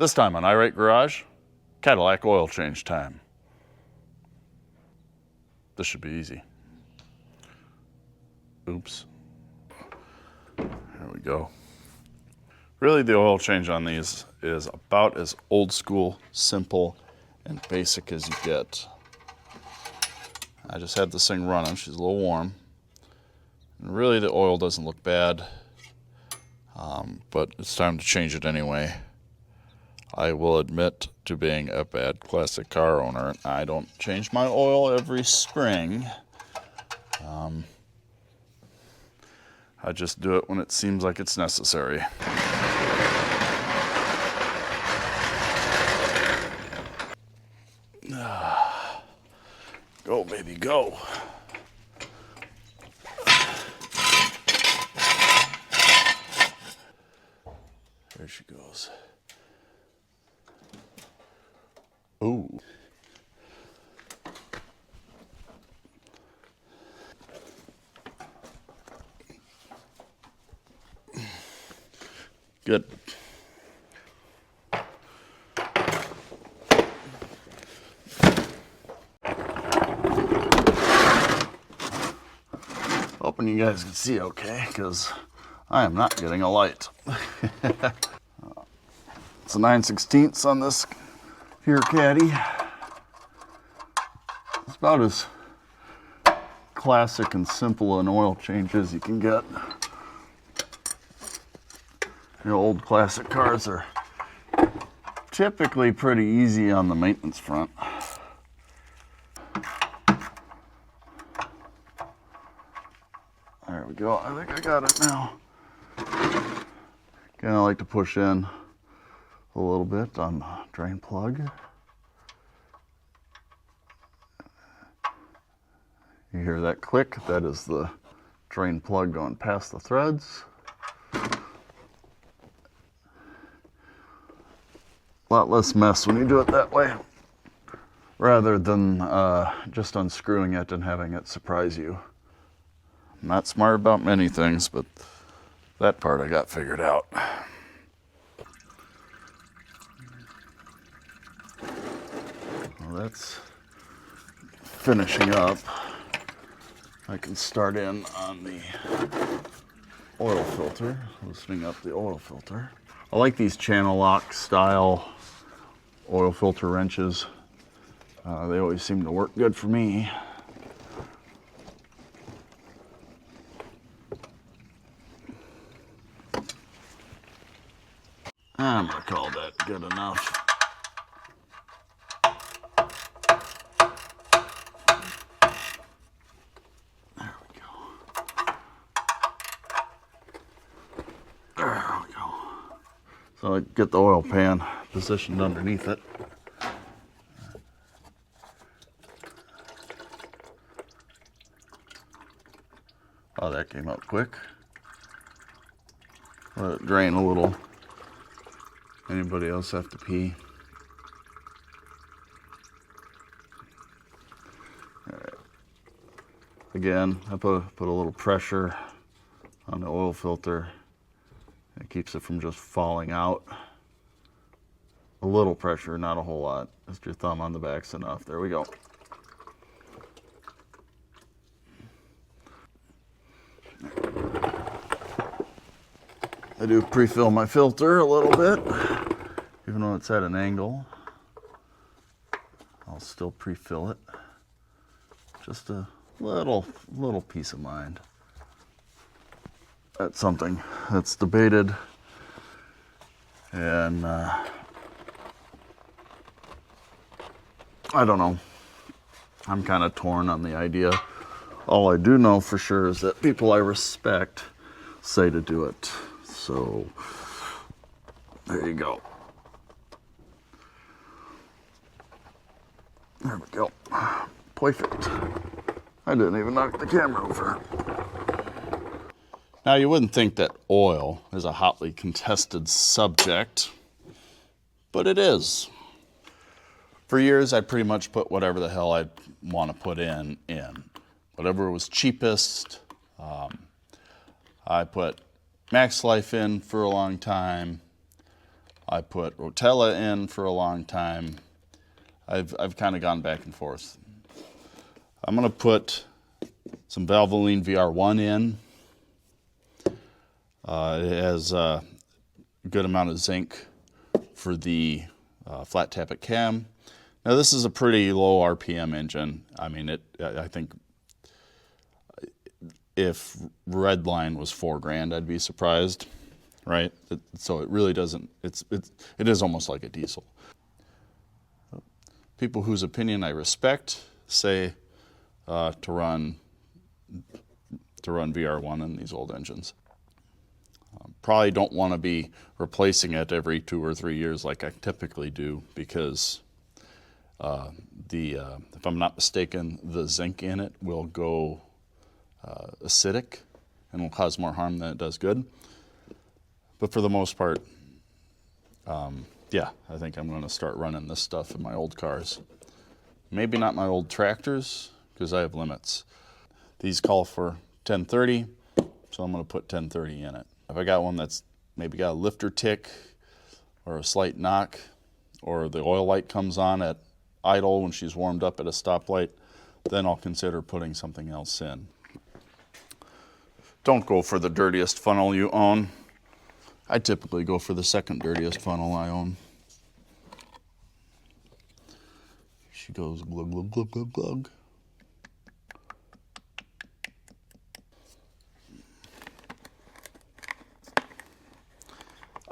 This time on Irate Garage, Cadillac oil change time. This should be easy. Oops. There we go. Really, the oil change on these is about as old school, simple, and basic as you get. I just had this thing running. She's a little warm. And really, the oil doesn't look bad, but it's time to change it anyway. I will admit to being a bad classic car owner. I don't change my oil every spring. I just do it when it seems like it's necessary. Go, baby, go. There she goes. Ooh. Good. Hoping you guys can see okay, because I am not getting a light. It's a 9/16 on this here Caddy. It's about as classic and simple an oil change as you can get. The old classic cars are typically pretty easy on the maintenance front. There we go. I think I got it now. Again, I like to push in a little bit on the drain plug. You hear that click? That is the drain plug going past the threads. A lot less mess when you do it that way, rather than just unscrewing it and having it surprise you. I'm not smart about many things, but that part I got figured out. Well, that's finishing up. I can start in on the oil filter, loosening up the oil filter. I like these channel lock style oil filter wrenches. They always seem to work good for me. I'm gonna call that good enough. There we go. There we go. So I get the oil pan positioned underneath it. Oh, that came up quick. Let it drain a little. Anybody else have to pee? All right. Again, I put a little pressure on the oil filter. It keeps it from just falling out. A little pressure, not a whole lot. Just your thumb on the back's enough. There we go. I do pre-fill my filter a little bit, even though it's at an angle. I'll still pre-fill it. Just a little peace of mind. That's something that's debated, and I don't know. I'm kind of torn on the idea. All I do know for sure is that people I respect say to do it. So there you go. There we go. Perfect. I didn't even knock the camera over. Now, you wouldn't think that oil is a hotly contested subject, but it is. For years, I pretty much put whatever the hell I'd want to put in. Whatever was cheapest. I put Max Life in for a long time. I put Rotella in for a long time. I've kind of gone back and forth. I'm going to put some Valvoline VR-1 in. It has a good amount of zinc for the flat tappet cam. Now this is a pretty low RPM engine. I mean, I think if Redline was $4,000, I'd be surprised, right? So it really doesn't. It is almost like a diesel. People whose opinion I respect say to run VR-1 in these old engines. Probably don't want to be replacing it every 2 or 3 years like I typically do, because if I'm not mistaken, the zinc in it will go acidic and will cause more harm than it does good. But for the most part, yeah, I think I'm going to start running this stuff in my old cars. Maybe not my old tractors, because I have limits. These call for 1030, so I'm going to put 1030 in it. If I got one that's maybe got a lifter tick or a slight knock, or the oil light comes on at idle when she's warmed up at a stoplight, then I'll consider putting something else in. Don't go for the dirtiest funnel you own. I typically go for the second dirtiest funnel I own. She goes glug, glug, glug, glug, glug.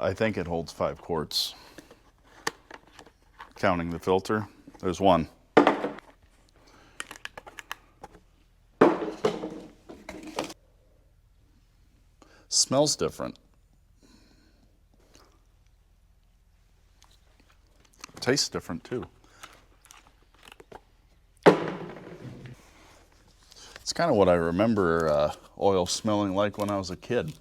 I think it holds 5 quarts. Counting the filter, there's 1. Smells different. Tastes different too. It's kind of what I remember oil smelling like when I was a kid.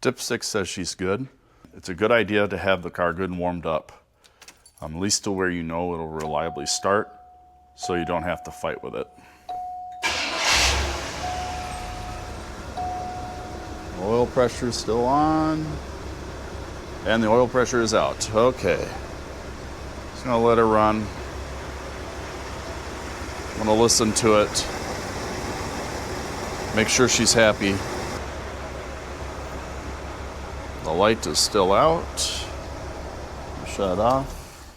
Dipstick says she's good. It's a good idea to have the car good and warmed up, at least to where you know it'll reliably start, so you don't have to fight with it. Oil pressure is still on, and the oil pressure is out. Okay, just gonna let her run. I'm gonna listen to it, make sure she's happy. The light is still out. Shut it off.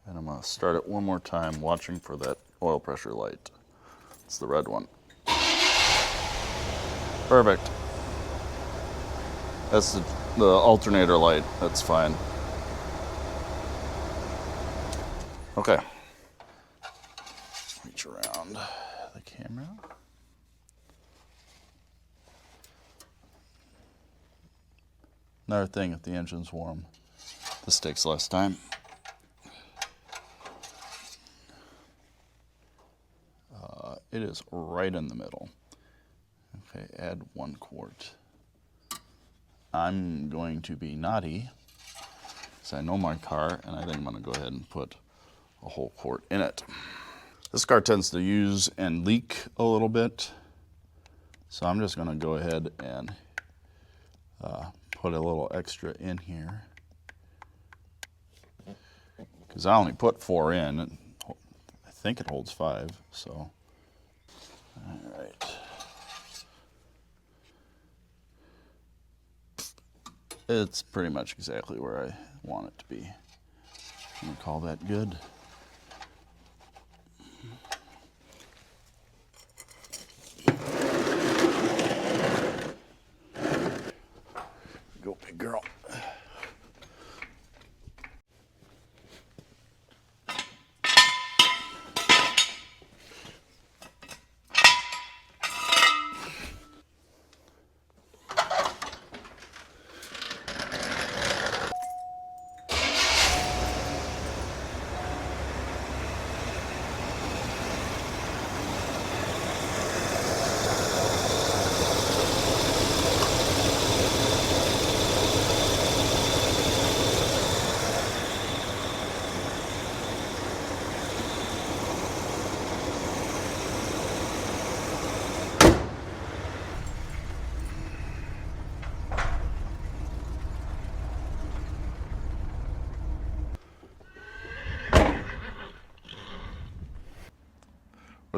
And I'm going to start it one more time, watching for that oil pressure light. It's the red one. Perfect. That's the alternator light. That's fine. Okay. Reach around the camera. Another thing, if the engine's warm, this takes less time. It is right in the middle. Okay, add 1 quart. I'm going to be naughty, because I know my car, and I think I'm going to go ahead and put a whole quart in it. This car tends to use and leak a little bit, so I'm just going to go ahead and put a little extra in here, because I only put 4 in. I think it holds 5, so. All right. It's pretty much exactly where I want it to be. I'm gonna call that good. Go, big girl.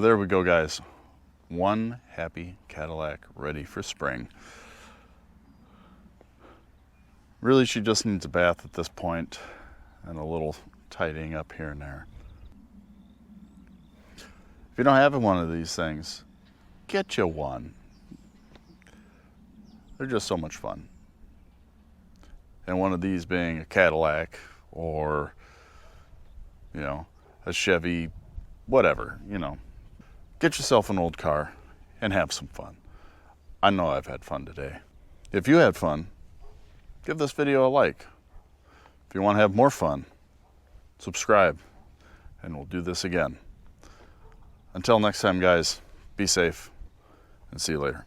But there we go, guys. One happy Cadillac ready for spring. Really, she just needs a bath at this point and a little tidying up here and there. If you don't have one of these things, get you one. They're just so much fun. And one of these being a Cadillac or, you know, a Chevy, whatever, you know. Get yourself an old car and have some fun. I know I've had fun today. If you had fun, give this video a like. If you want to have more fun, subscribe, and we'll do this again. Until next time, guys, be safe, and see you later.